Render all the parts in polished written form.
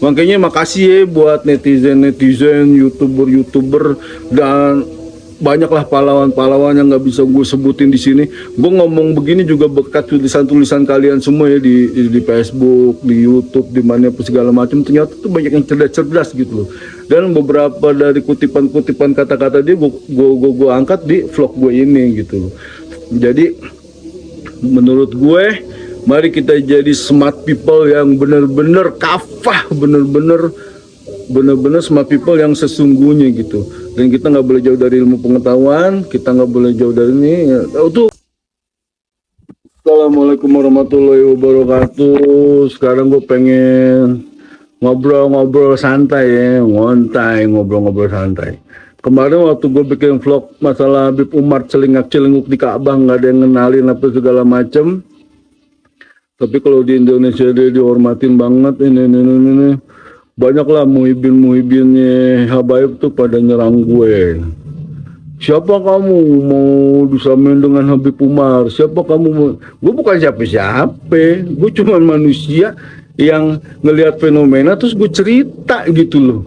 Makanya makasih ya buat netizen, youtuber, dan banyaklah pahlawan-pahlawan yang nggak bisa gue sebutin di sini. Gue ngomong begini juga berkat tulisan-tulisan kalian semua ya di Facebook, di YouTube, di mana segala macam. Ternyata tuh banyak yang cerdas-cerdas gitu loh. Dan beberapa dari kutipan-kutipan kata-kata dia gue angkat di vlog gue ini gitu loh. Jadi menurut gue, mari kita jadi smart people yang benar-benar kafah, benar-benar smart people yang sesungguhnya gitu. Dan kita nggak boleh jauh dari ilmu pengetahuan, kita nggak boleh jauh dari ini ya. Tuh. Assalamualaikum warahmatullahi wabarakatuh. Sekarang gue pengen ngobrol-ngobrol santai ya, ngontai, ngobrol-ngobrol santai. Kemarin waktu gue bikin vlog masalah Habib Umar celingak-celinguk di Ka'bah, nggak ada yang ngenalin apa segala macem. Tapi kalau di Indonesia dia dihormatin banget, ini. Banyaklah muhibin-muhibinnya Habaib tuh pada nyerang gue. Siapa kamu mau disamain dengan Habib Umar? Siapa kamu mau? Gue bukan siapa-siapa, gue cuma manusia yang ngelihat fenomena terus gue cerita gitu loh.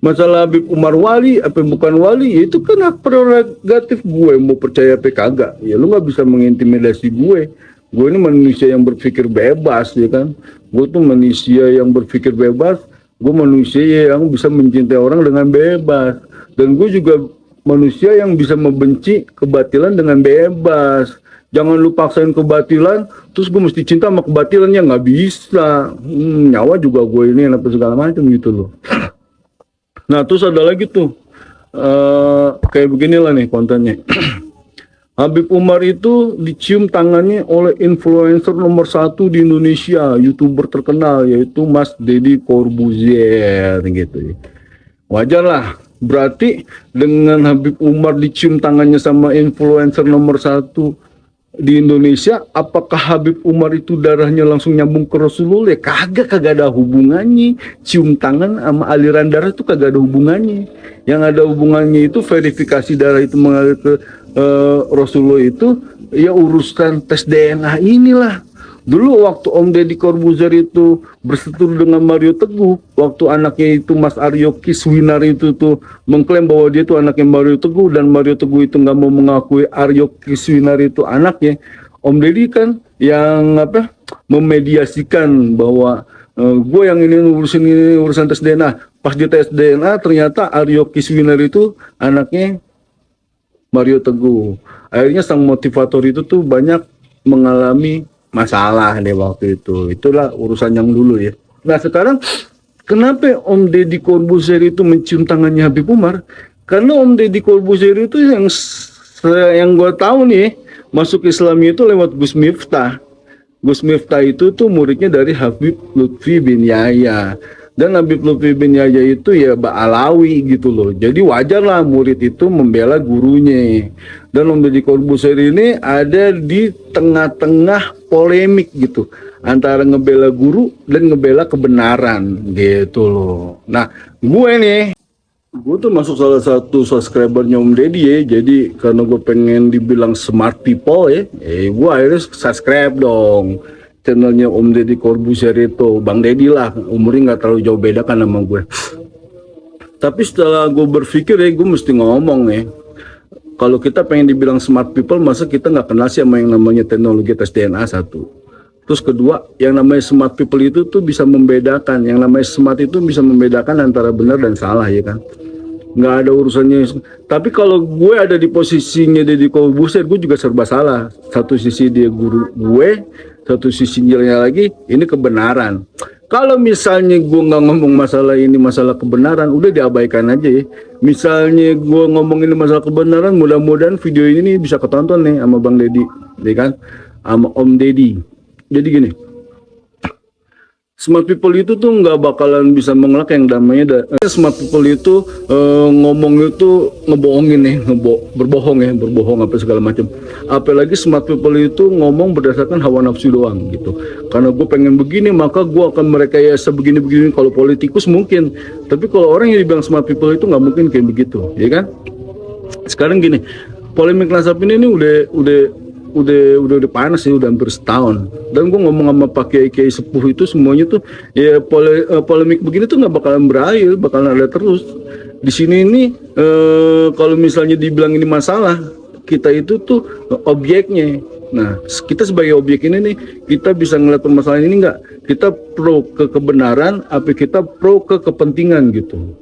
Masalah Habib Umar wali apa bukan wali, ya itu kan hak prerogatif gue mau percaya apa kagak. Ya lu nggak bisa mengintimidasi gue. Gue ini manusia yang berpikir bebas ya kan. Gue tuh manusia yang berpikir bebas. Gue manusia yang bisa mencintai orang dengan bebas. Dan gue juga manusia yang bisa membenci kebatilan dengan bebas. Jangan lu paksain kebatilan, terus gue mesti cinta sama kebatilannya, nggak bisa. Nyawa juga gue ini apa segala macam gitu loh. Nah terus ada lagi tuh, kayak beginilah nih kontennya. Habib Umar itu dicium tangannya oleh influencer nomor 1 di Indonesia, youtuber terkenal, yaitu Mas Deddy Corbuzier gitu. Wajar lah, berarti dengan Habib Umar dicium tangannya sama influencer nomor 1 di Indonesia, apakah Habib Umar itu darahnya langsung nyambung ke Rasulullah? Kagak ada hubungannya. Cium tangan sama aliran darah itu kagak ada hubungannya. Yang ada hubungannya itu verifikasi darah itu mengalir ke Rasulullah itu ya urusan tes DNA inilah. Dulu waktu Om Deddy Corbuzier itu berseteru dengan Mario Teguh, waktu anaknya itu Mas Aryo Kiswinar itu tuh mengklaim bahwa dia itu anaknya Mario Teguh, dan Mario Teguh itu nggak mau mengakui Aryo Kiswinar itu anaknya. Om Deddy kan yang memediasikan bahwa gue yang ini urusan tes DNA. Pas di tes DNA ternyata Aryo Kiswinar itu anaknya Mario Teguh. Akhirnya sang motivator itu tuh banyak mengalami masalah deh waktu itu. Itulah urusan yang dulu ya. Nah sekarang kenapa Om Deddy Corbuzier itu mencium tangannya Habib Umar? Karena Om Deddy Corbuzier itu yang gue tahu nih masuk Islamnya itu lewat Gus Miftah. Gus Miftah itu tuh muridnya dari Habib Lutfi bin Yahya. Dan Habib Lutfi bin Yahya itu ya Alawi gitu loh. Jadi wajar lah murid itu membela gurunya. Dan Om Deddy Corbuzier ini ada di tengah-tengah polemik gitu. Antara ngebela guru dan ngebela kebenaran gitu loh. Nah gue tuh masuk salah satu subscribernya Om Deddy ya. Jadi karena gue pengen dibilang smart people ya, gue akhirnya subscribe dong channelnya Om Deddy Corbuzier itu. Bang Deddy lah, umurnya nggak terlalu jauh beda kan sama gue. Tapi setelah gue berpikir ya, gue mesti ngomong ya, kalau kita pengen dibilang smart people, masa kita nggak kenal sih sama yang namanya teknologi tes DNA satu. Terus kedua, yang namanya smart people itu tuh bisa membedakan, yang namanya smart itu bisa membedakan antara benar dan salah ya kan. Nggak ada urusannya. Tapi kalau gue ada di posisinya Deddy Corbuzier, gue juga serba salah. Satu sisi dia guru gue, satu sisinya lagi ini kebenaran. Kalau misalnya gue nggak ngomong masalah ini masalah kebenaran, udah diabaikan aja ya. Misalnya gue ngomong ini masalah kebenaran, mudah-mudahan video ini bisa ketonton nih sama Bang Deddy, ya kan, sama Om Deddy. Jadi gini, smart people itu tuh nggak bakalan bisa mengelak yang namanya smart people itu ngomong itu ngebohongin nih, berbohong apa segala macam. Apalagi smart people itu ngomong berdasarkan hawa nafsu doang gitu. Karena gue pengen begini maka gue akan merekayasa begini-begini. Kalau politikus mungkin, tapi kalau orang yang dibilang smart people itu nggak mungkin kayak begitu, ya kan? Sekarang gini, polemik Nasabin ini udah udah panas ya, udah hampir setahun. Dan gue ngomong sama Pak Kiai sepuh itu semuanya tuh ya polemik begini tuh nggak bakalan berakhir, bakalan ada terus. Di sini ini kalau misalnya dibilang ini masalah, kita itu tuh objeknya. Nah, kita sebagai objek ini nih, kita bisa ngeliat permasalahan ini nggak? Kita pro ke kebenaran, apa kita pro ke kepentingan gitu.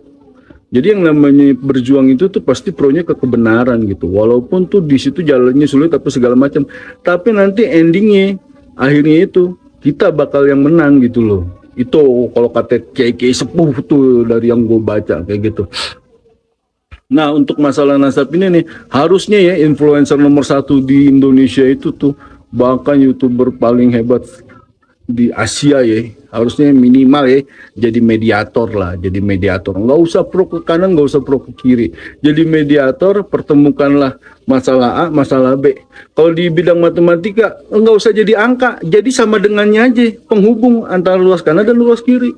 Jadi yang namanya berjuang itu tuh pasti pro-nya ke kebenaran gitu. Walaupun tuh di situ jalannya sulit apa segala macam, tapi nanti endingnya akhirnya itu kita bakal yang menang gitu loh. Itu kalau kata kiai sepuh tuh dari yang gue baca kayak gitu. Nah untuk masalah nasab ini nih, harusnya ya influencer nomor 1 di Indonesia itu tuh, bahkan YouTuber paling hebat di Asia ya, harusnya minimal ya jadi mediator lah, jadi mediator, nggak usah pro ke kanan, nggak usah pro ke kiri, jadi mediator, pertemukanlah masalah A, masalah B. Kalau di bidang matematika nggak usah jadi angka, jadi sama dengannya aja, penghubung antara luas kanan dan luas kiri.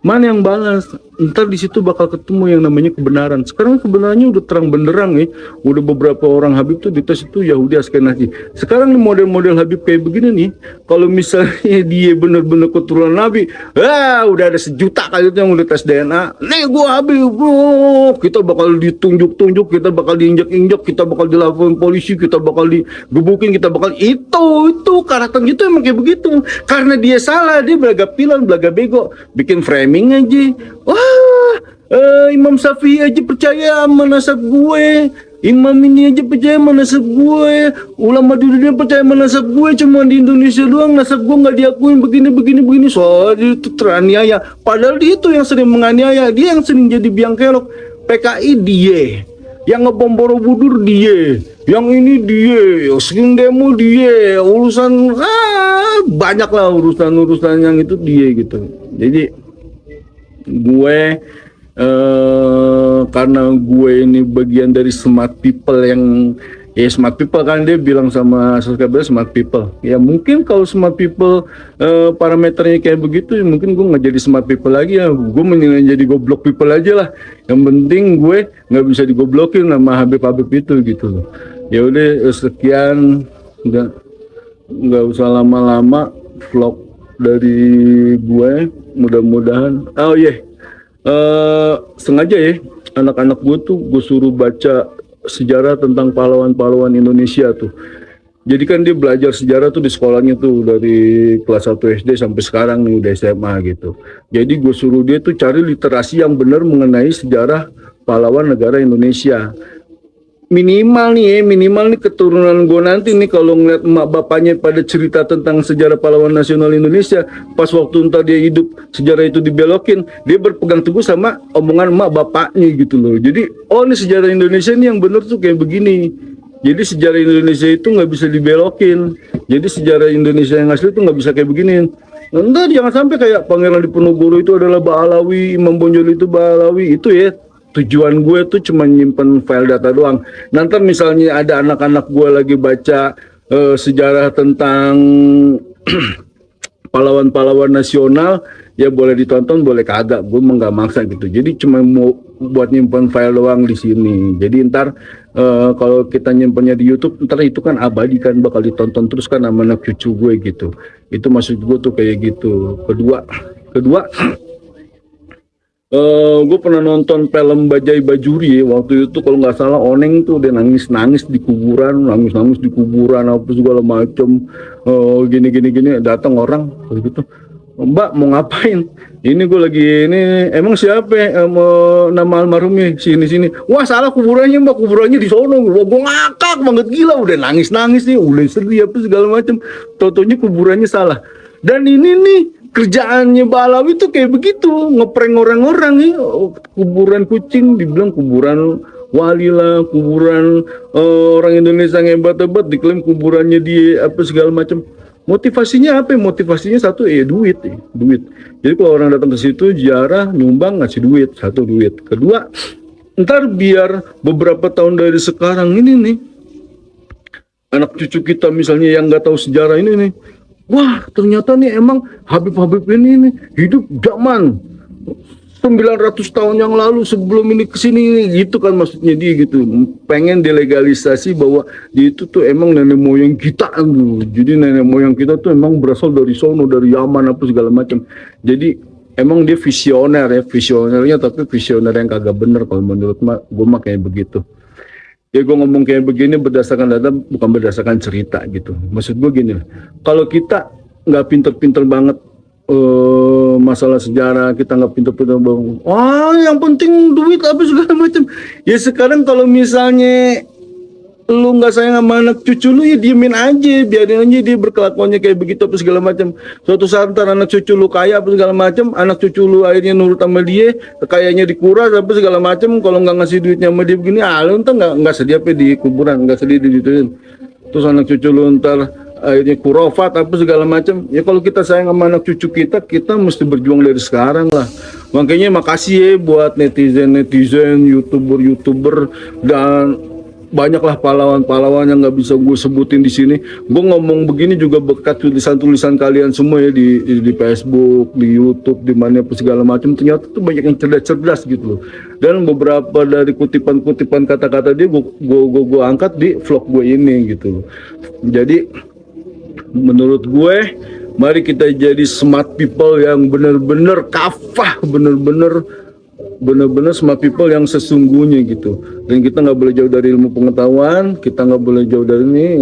Mana yang balance? Ntar di situ bakal ketemu yang namanya kebenaran. Sekarang kebenarannya udah terang benderang nih. Udah beberapa orang Habib tuh dites itu Yahudi Askenazi. Sekarang model-model Habib kayak begini nih, kalau misalnya dia bener-bener keturunan Nabi, udah ada sejuta kali itu yang udah tes DNA. Nih gua Habib, bro. Kita bakal ditunjuk-tunjuk, kita bakal diinjak-injak, kita bakal dilaporin polisi, kita bakal digebukin, kita bakal itu karakternya itu emang kayak begitu. Karena dia salah, dia belaga pilan, belaga bego, bikin framing aja. Wah, Imam Syafi'i aja percaya sama nasab gue. Imam ini aja percaya sama nasab gue. Ulama di dunia percaya sama nasab gue. Cuma di Indonesia doang nasab gue nggak diakuin begini. Soalnya itu teraniaya. Padahal dia itu yang sering menganiaya. Dia yang sering jadi biang kerok. PKI dia. Yang ngebom Borobudur dia. Yang ini dia. Sering demo dia. Urusan banyak lah urusan yang itu dia gitu. Jadi gue karena gue ini bagian dari smart people yang smart people kan, dia bilang sama subscriber smart people ya, mungkin kalau smart people parameternya kayak begitu ya, mungkin gue nggak jadi smart people lagi ya, gue mendingan jadi goblok people aja lah, yang penting gue nggak bisa digoblokin sama Habib itu gitu loh. Ya udah sekian, nggak usah lama-lama vlog dari gue, mudah-mudahan sengaja ya anak-anak gue tuh gue suruh baca sejarah tentang pahlawan-pahlawan Indonesia tuh. Jadi kan dia belajar sejarah tuh di sekolahnya tuh dari kelas 1 SD sampai sekarang nih udah SMA gitu. Jadi gue suruh dia tuh cari literasi yang benar mengenai sejarah pahlawan negara Indonesia. Minimal nih keturunan gue nanti nih kalau ngeliat emak bapaknya pada cerita tentang sejarah pahlawan nasional Indonesia, pas waktu entar dia hidup sejarah itu dibelokin, dia berpegang teguh sama omongan emak bapaknya gitu loh. Jadi ini sejarah Indonesia ini yang bener tuh kayak begini. Jadi sejarah Indonesia itu nggak bisa dibelokin. Jadi sejarah Indonesia yang asli itu nggak bisa kayak begini. Entar jangan sampai kayak Pangeran Diponegoro itu adalah Ba'alawi, Imam Bonjol itu Ba'alawi, itu ya. Tujuan gue tuh cuma nyimpen file data doang. Nanti misalnya ada anak-anak gue lagi baca sejarah tentang pahlawan-pahlawan nasional, ya boleh ditonton, boleh kagak. Gue emang gak maksa gitu. Jadi cuma mau buat nyimpen file doang di sini. Jadi ntar kalau kita nyimpennya di YouTube, ntar itu kan abadi kan, bakal ditonton terus kan sama anak cucu gue gitu. Itu maksud gue tuh kayak gitu. Kedua gue pernah nonton film Bajai Bajuri ya, waktu itu kalau nggak salah Oneng tuh dia nangis di kuburan apa segala macem, gini datang orang gitu, Mbak mau ngapain? Ini gue lagi ini, emang siapa nama almarhumnya sini, wah salah kuburannya Mbak, kuburannya di sono. Gue ngakak banget, gila, udah nangis nih, udah sedih apa segala macem, totonya kuburannya salah. Dan ini nih kerjaannya Ba'alawi tuh kayak begitu, ngeprank orang-orang nih. Kuburan kucing dibilang kuburan wali lah, kuburan orang Indonesia yang hebat-hebat diklaim kuburannya dia apa segala macam. Motivasinya apa? Motivasinya satu duit. Jadi kalau orang datang ke situ ziarah, nyumbang, ngasih duit, satu duit. Kedua, ntar biar beberapa tahun dari sekarang ini nih, anak cucu kita misalnya yang nggak tahu sejarah ini nih, wah ternyata nih emang Habib ini nih hidup zaman 900 tahun yang lalu sebelum ini kesini gitu kan maksudnya dia gitu, pengen delegalisasi bahwa dia itu tuh emang nenek moyang kita tuh. Jadi nenek moyang kita tuh emang berasal dari sono, dari Yaman apa segala macam. Jadi emang dia visioner ya, visionernya tapi visioner yang kagak bener kalau menurut gue mah kayak begitu. Ya gue ngomong kayak begini berdasarkan data bukan berdasarkan cerita gitu. Maksud gue gini lah, kalau kita nggak pinter-pinter banget masalah sejarah, kita nggak pinter-pinter banget, wah yang penting duit apa segala macam. Ya sekarang kalau misalnya lu nggak sayang sama anak cucu lu ya diemin aja, biarin aja dia berkelakuannya kayak begitu apa segala macam. Suatu saat ntar anak cucu lu kaya apa segala macam, anak cucu lu akhirnya nurut sama dia, kayaknya dikuras apa segala macam. Kalau nggak ngasih duitnya sama dia begini, lu ntar nggak sedih apa di kuburan, nggak sedih digituin. Terus anak cucu lu ntar akhirnya kurofat apa segala macam. Ya kalau kita sayang sama anak cucu kita, kita mesti berjuang dari sekarang lah. Makanya makasih ya buat netizen, youtuber dan banyaklah pahlawan-pahlawan yang nggak bisa gue sebutin di sini. Gue ngomong begini juga berkat tulisan-tulisan kalian semua ya di Facebook, di YouTube, di mana apa segala macam. Ternyata tuh banyak yang cerdas-cerdas gitu loh. Dan beberapa dari kutipan-kutipan kata-kata dia gue angkat di vlog gue ini gitu loh. Jadi menurut gue, mari kita jadi smart people yang benar-benar kafah, benar-benar smart people yang sesungguhnya gitu. Dan kita nggak boleh jauh dari ilmu pengetahuan, kita nggak boleh jauh dari ini.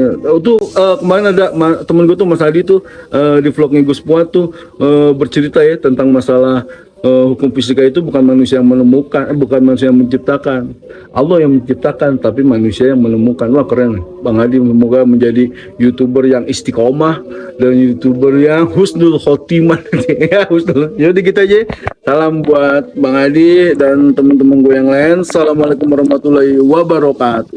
Kemarin ada temen gue tuh Mas Adi tuh di vlognya Gus Puat tuh bercerita ya tentang masalah hukum fisika itu bukan manusia yang menemukan, bukan manusia yang menciptakan. Allah yang menciptakan, tapi manusia yang menemukan. Wah keren, Bang Adi, semoga menjadi youtuber yang istiqomah dan youtuber yang husnul khotimah. Ya husnul. Jadi kita aja. Salam buat Bang Adi dan teman-teman gue yang lain. Assalamualaikum warahmatullahi wabarakatuh.